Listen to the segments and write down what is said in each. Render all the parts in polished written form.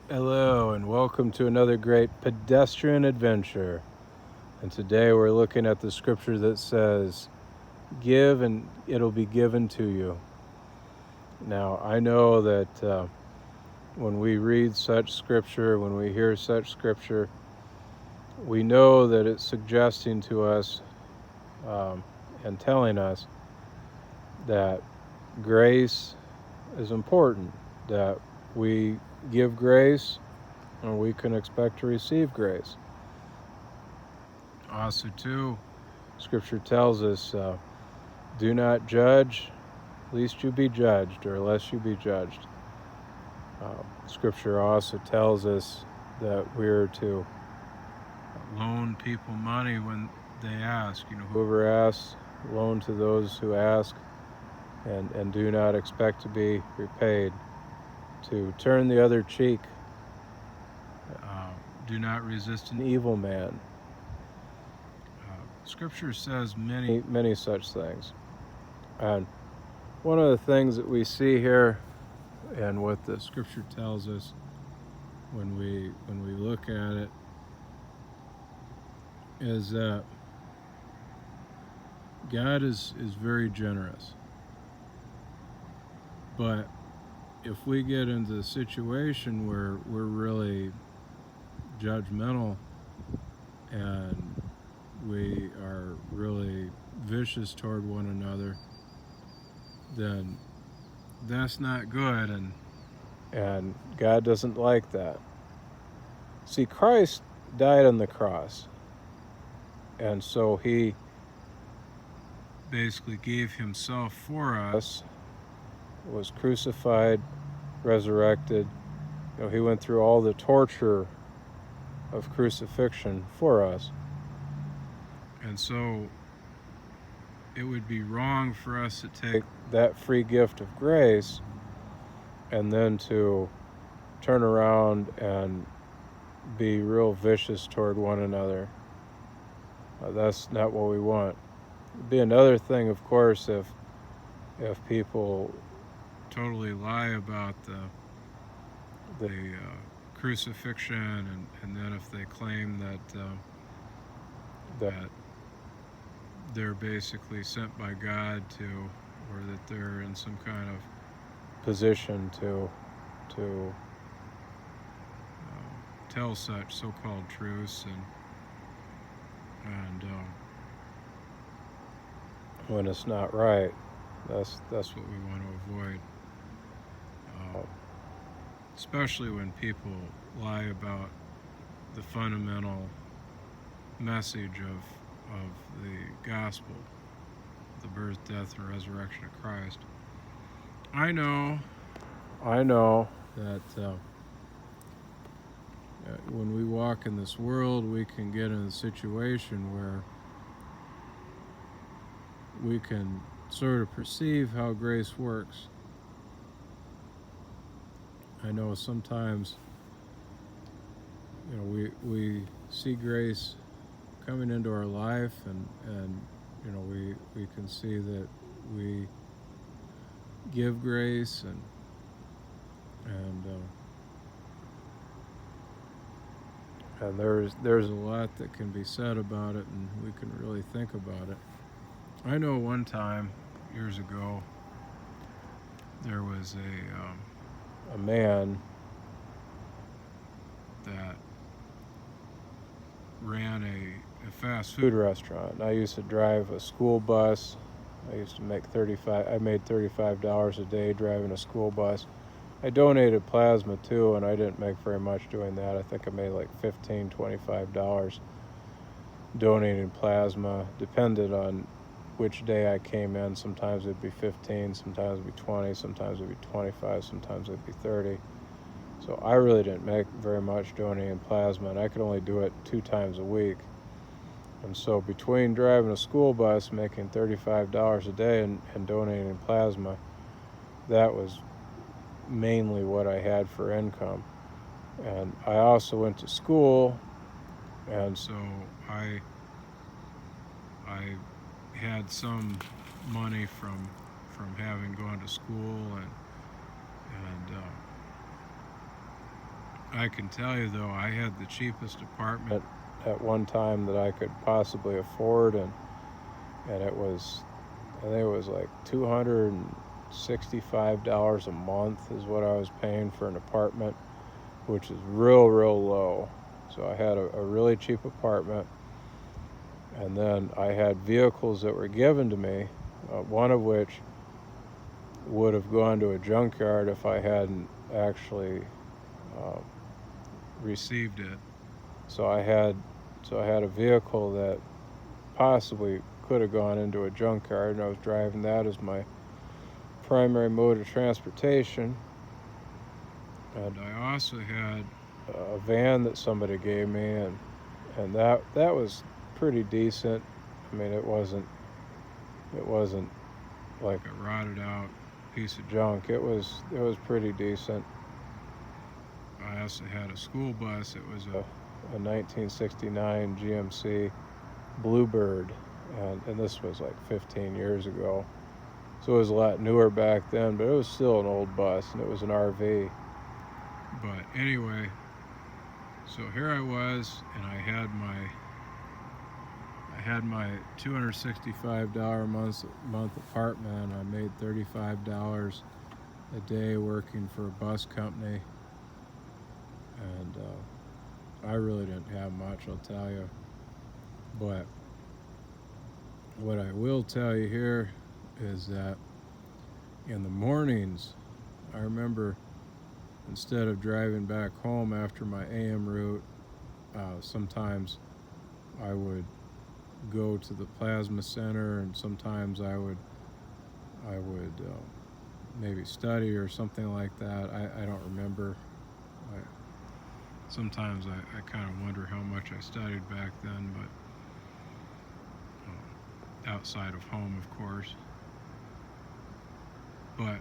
Hello and welcome to another great pedestrian adventure. And today we're looking at the scripture that says, "Give and it'll be given to you." Now, I know that when we read such scripture, when we hear such scripture, we know that it's suggesting to us and telling us that grace is important, that we give grace and we can expect to receive grace. Also, too, Scripture tells us, do not judge, lest you be judged, or lest you be judged. Scripture also tells us that we're to loan people money when they ask. Whoever asks, loan to those who ask, and do not expect to be repaid. To turn the other cheek, do not resist an evil man. Scripture says many such things. And one of the things that we see here and what the scripture tells us when we look at it is that God is very generous. But if we get into the situation where we're really judgmental and we are really vicious toward one another, then that's not good, and God doesn't like that. See, Christ died on the cross, and so he basically gave himself for us, was crucified, resurrected. He went through all the torture of crucifixion for us. And so it would be wrong for us to take that free gift of grace and then to turn around and be real vicious toward one another. That's not what we want. It'd be another thing, of course, if people totally lie about the crucifixion, and then if they claim that they're basically sent by God to, or that they're in some kind of position to tell such so-called truths, and when it's not right, that's what we want to avoid. Especially when people lie about the fundamental message of the gospel, the birth, death, and resurrection of Christ. I know that when we walk in this world, we can get in a situation where we can sort of perceive how grace works. I know sometimes, we see grace coming into our life, and we can see that we give grace, and there's a lot that can be said about it, and we can really think about it. I know one time, years ago, there was a man that ran a fast food restaurant. I used to drive a school bus. I made $35 a day driving a school bus. I donated plasma too, and I didn't make very much doing that. I think I made like $15, $25 donating plasma. Depended on which day I came in. Sometimes it'd be 15, sometimes it'd be 20, sometimes it'd be 25, sometimes it'd be 30. So I really didn't make very much donating plasma, and I could only do it 2 times a week. And so between driving a school bus, making $35 a day, and donating plasma, that was mainly what I had for income. And I also went to school, and so I had some money from having gone to school, and of I can tell you though, I had the cheapest apartment at one time that I could possibly afford, and it was, I think it was like $265 a month is what I was paying for an apartment, which is real low. So I had a really cheap apartment, and then I had vehicles that were given to me, one of which would have gone to a junkyard if I hadn't actually uh, received it. So I had a vehicle that possibly could have gone into a junkyard, and I was driving that as my primary mode of transportation. And I also had a van that somebody gave me, and that was pretty decent. I mean, it wasn't like a rotted out piece of junk. It was pretty decent. I also had a school bus. It was a 1969 GMC Bluebird, and this was like 15 years ago. So it was a lot newer back then, but it was still an old bus, and it was an RV. But anyway, so here I was, and I had my $265 month apartment. I made $35 a day working for a bus company, and I really didn't have much, I'll tell you. But what I will tell you here is that in the mornings, I remember, instead of driving back home after my AM route, sometimes I would go to the plasma center, and sometimes I would maybe study or something like that. I don't remember. Sometimes I kind of wonder how much I studied back then, but outside of home, of course. But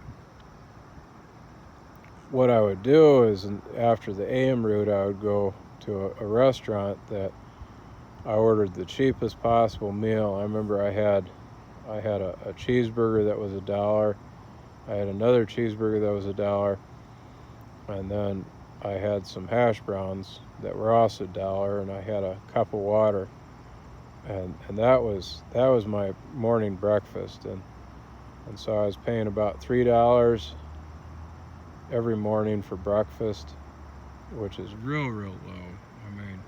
what I would do is, after the AM route, I would go to a restaurant that I ordered the cheapest possible meal. I remember I had a cheeseburger that was $1. I had another cheeseburger that was $1, and then I had some hash browns that were also $1, and I had a cup of water, and that was my morning breakfast, and so I was paying about $3 every morning for breakfast, which is real low. I mean,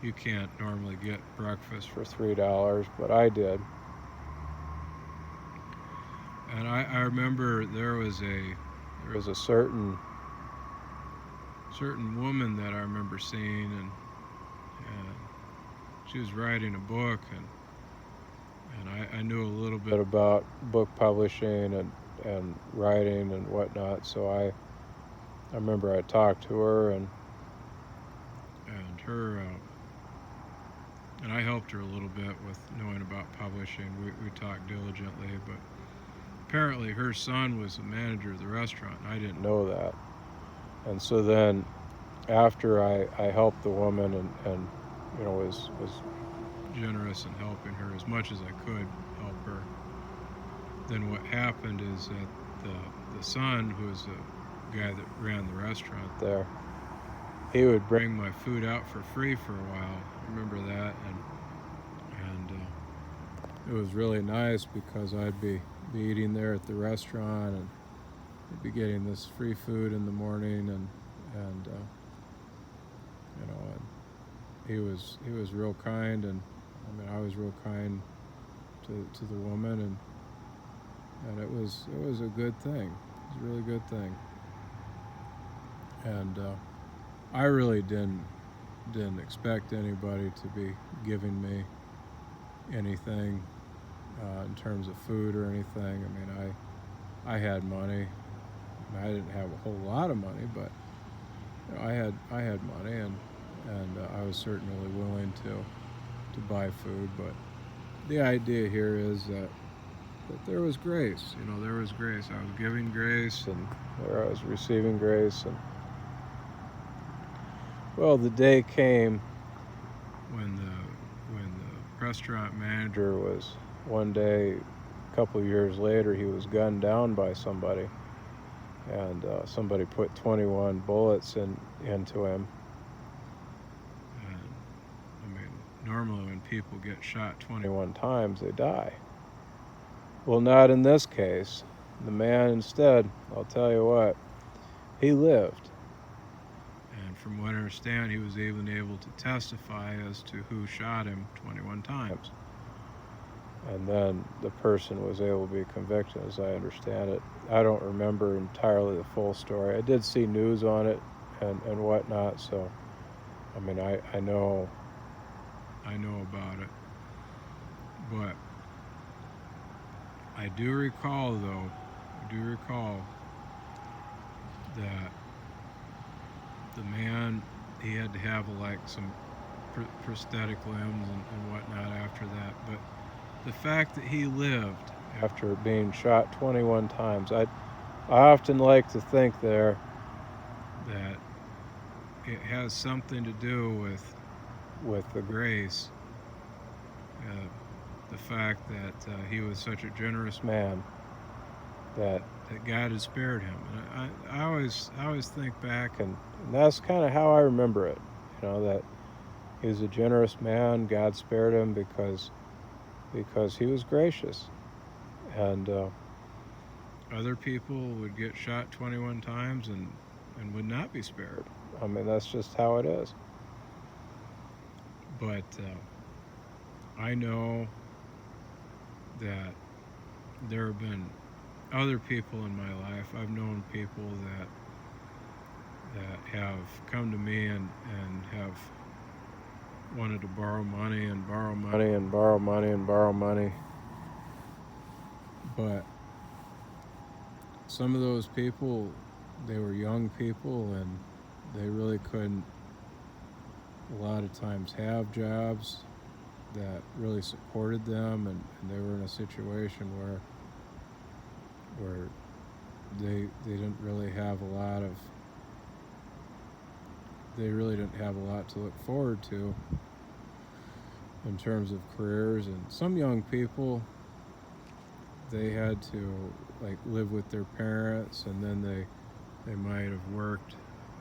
you can't normally get breakfast for $3, but I did. And I remember there was a certain woman that I remember seeing, and she was writing a book, and I knew a little bit about book publishing and writing and whatnot. So I remember I talked to her, and I helped her a little bit with knowing about publishing. We talked diligently, but apparently her son was the manager of the restaurant, and I didn't know that. And so then, after I helped the woman and was generous in helping her as much as I could help her, then what happened is that the son, who was the guy that ran the restaurant there, he would bring my food out for free for a while. I remember that, and it was really nice because I'd be eating there at the restaurant, and I'd be getting this free food in the morning, and he was real kind, and I mean, I was real kind to the woman, and it was a good thing. It was a really good thing, and I really didn't expect anybody to be giving me anything in terms of food or anything. I mean, I had money. I didn't have a whole lot of money, but I had money, and I was certainly willing to buy food. But the idea here is that there was grace. There was grace. I was giving grace, and there I was receiving grace. And well, the day came when the restaurant manager was, one day, a couple years later, he was gunned down by somebody, and somebody put 21 bullets into him. And I mean, normally when people get shot 21 times, they die. Well, not in this case. The man instead, I'll tell you what, he lived. And from what I understand, he was even able to testify as to who shot him 21 times. And then the person was able to be convicted, as I understand it. I don't remember entirely the full story. I did see news on it and whatnot, so I mean, I know about it. But I do recall that the man, he had to have like some prosthetic limbs and whatnot after that. But the fact that he lived after being shot 21 times, I often like to think there that it has something to do with the grace, the fact that he was such a generous man that God had spared him. And I always think back, and that's kind of how I remember it. That he was a generous man. God spared him because he was gracious. And other people would get shot 21 times and would not be spared. I mean, that's just how it is. But I know that there have been other people in my life. I've known people that have come to me and have wanted to borrow money and borrow money and borrow money and borrow money. But some of those people, they were young people and they really couldn't a lot of times have jobs that really supported them, and they were in a situation where they didn't really have a lot to look forward to in terms of careers. And some young people, they had to like live with their parents, and then they might have worked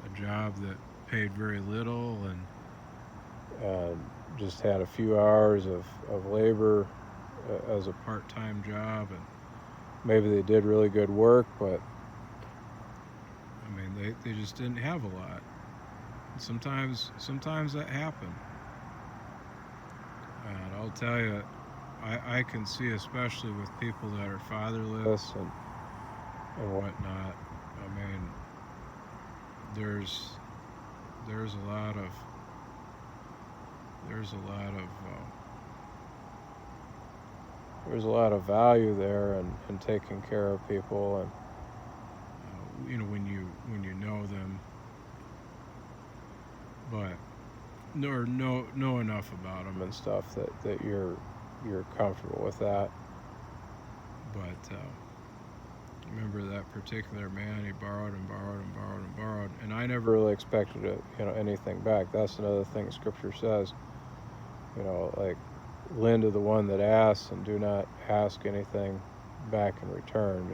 a job that paid very little and just had a few hours of labor as a part-time job, and maybe they did really good work, but I mean they just didn't have a lot. And sometimes that happened. And I'll tell you, I can see, especially with people that are fatherless and whatnot, I mean there's a lot of value there in taking care of people, and when you know them, but know enough about them and stuff that you're comfortable with that. But remember that particular man, he borrowed and borrowed and borrowed and borrowed, and I never really expected anything back. That's another thing Scripture says. Like, lend to the one that asks, and do not ask anything back in return.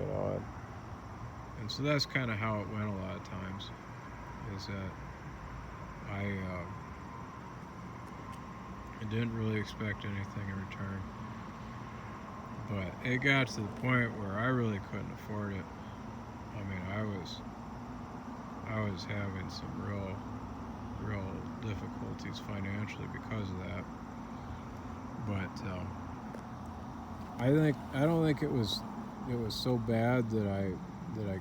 And so that's kind of how it went a lot of times. Is that I didn't really expect anything in return, but it got to the point where I really couldn't afford it. I mean, I was having some real difficulties financially because of that. But I don't think it was so bad that I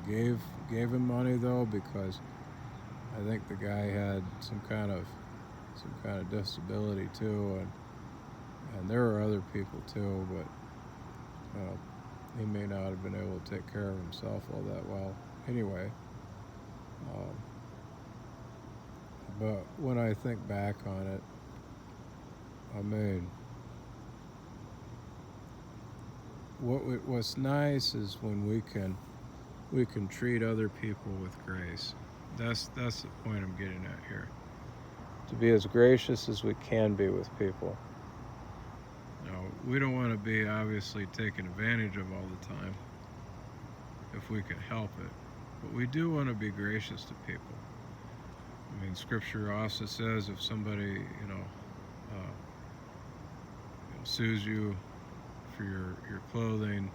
gave him money, though, because I think the guy had some kind of disability too, and there were other people too, but he may not have been able to take care of himself all that well anyway. But when I think back on it, I mean, what's nice is when we can treat other people with grace. That's the point I'm getting at here. To be as gracious as we can be with people. We don't want to be obviously taken advantage of all the time if we can help it. but we do want to be gracious to people. I mean, Scripture also says if somebody, sues you for your clothing,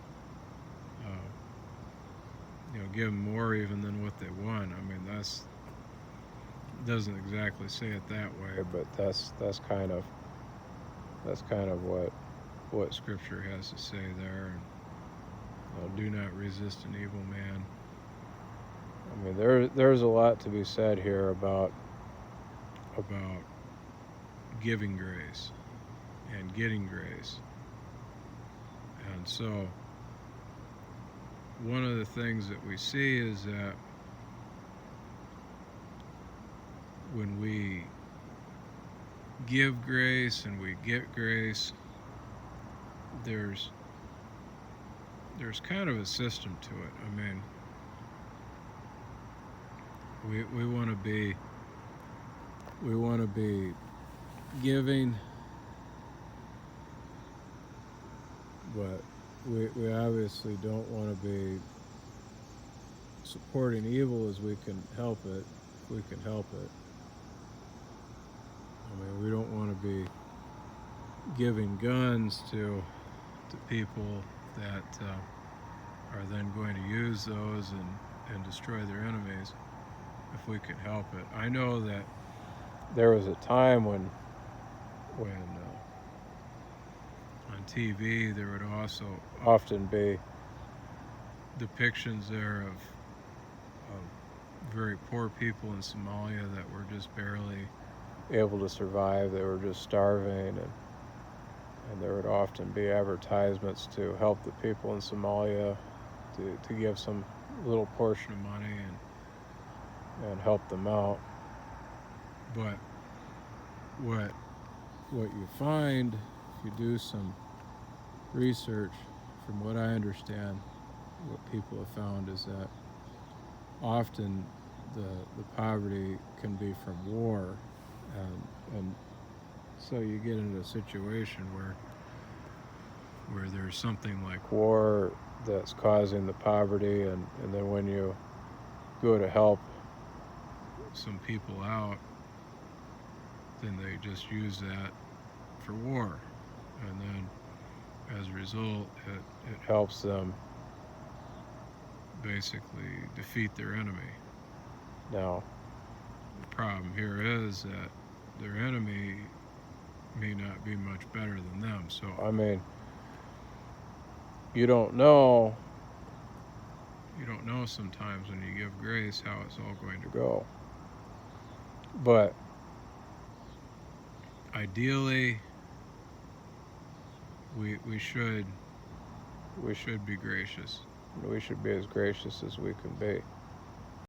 give them more even than what they want. I mean, that's doesn't exactly say it that way, but that's kind of what Scripture has to say there. And, do not resist an evil man. I mean, there's a lot to be said here about giving grace and getting grace. And so one of the things that we see is that when we give grace and we get grace, there's kind of a system to it. I mean, we want to be giving, but we obviously don't want to be supporting evil as we can help it, if we can help it. I mean, we don't want to be giving guns to people that are then going to use those and destroy their enemies if we can help it. I know that there was a time when on TV there would also often be depictions there of very poor people in Somalia that were just barely able to survive. They were just starving, and there would often be advertisements to help the people in Somalia, to give some little portion of money and help them out. But what you find, if you do some research, from what I understand, what people have found is that often the poverty can be from war, and so you get into a situation where there's something like war that's causing the poverty, and then when you go to help some people out, then they just use that for war, and then as a result it helps them basically defeat their enemy. Now, the problem here is that their enemy may not be much better than them. So, I mean, you don't know sometimes when you give grace how it's all going to go. But ideally, we should be gracious. We should be as gracious as we can be.